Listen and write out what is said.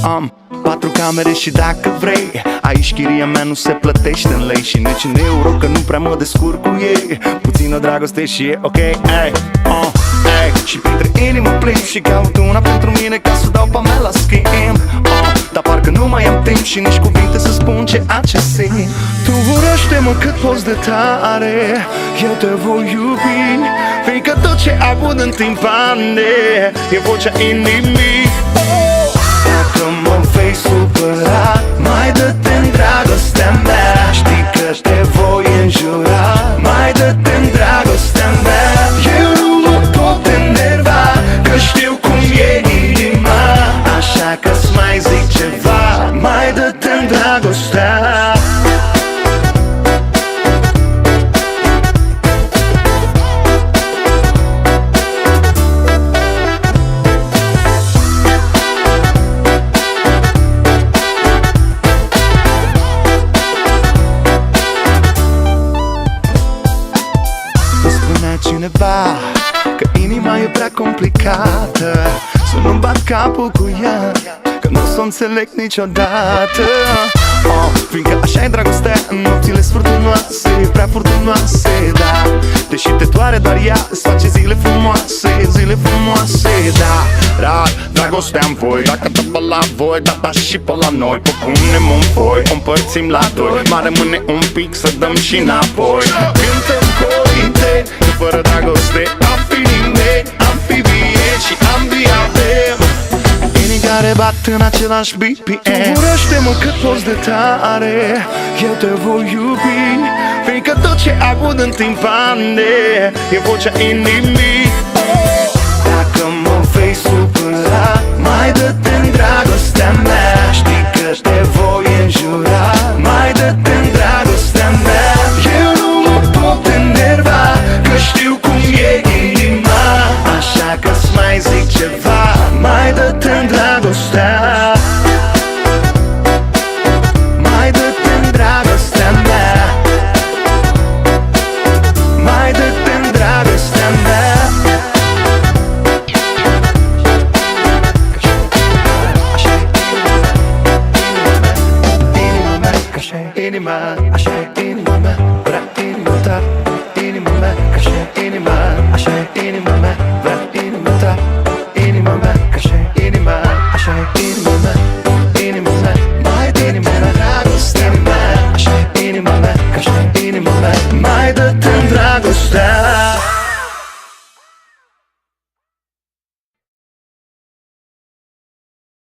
Am 4 camere și dacă vrei, aici chiria mea nu se plătește în lei și nici în euro, că nu prea mă descurc cu ei. Puțină dragoste și e ok, ey, și printre inima plimb și caut una pentru mine ca să dau pe mea la schimb. Dar parcă nu mai am timp și nici cuvinte să spun ceea ce simt. Tu urăște-mă cât poți de tare, eu te voi iubi, fiindcă tot ce ai avut în timp ane e vocea inimii. Dacă mă vei supăra, mai dă-te-n dragostea mea. Știi că te voi înjura, mai dă-te-n dragostea mea. Eu nu mă pot enerva, că știu cum e inima, așa că-ți mai zic ceva, mai dă-te-n dragostea. Cineva că inima e prea complicată, să nu-mi bat capul cu ea, că nu o să o înțeleg niciodată. Fiindcă așa e dragostea, nopțile-s furtunoase, prea furtunoase, da. Deși te doare doar ea, îți face zile frumoase, da. Dar dragostea-n voi, dacă dă pe la voi, da și pe la noi. Punem un foi, o împărțim la doi, mai rămâne un pic să dăm și înapoi. Cântăm corinte, că fără dragoste am fi nimeni, am fi vie și am diadem. Inii care bat în același BPM. Tu urăște-mă cât poți de tare, eu te voi iubi, fiindcă tot ce ai avut în timp ane e vocea inimii. Dacă mă vei supăra, mai dă-te-n dragostea mea. Știi că te voi înjura, mai dă-te-n dragostea mea. Eu nu mă pot enerva, că știu cum e inima, așa că-ți mai zic ceva, mai dă-te-n dragostea. Mai dă-te-n dragostea mea, mai dă-te-n dragostea mea. Inima, așa e inima mea, vrea inima ta. Inima mea, așa e inima, așa e inima mea, vrea inima ta. Inima mea, așa e inima, așa e inima mea. Inima mea, mai dă inima mea, dragostea mea. Așa e inima mea, așa e inima mea, mai dă-te-n dragostea.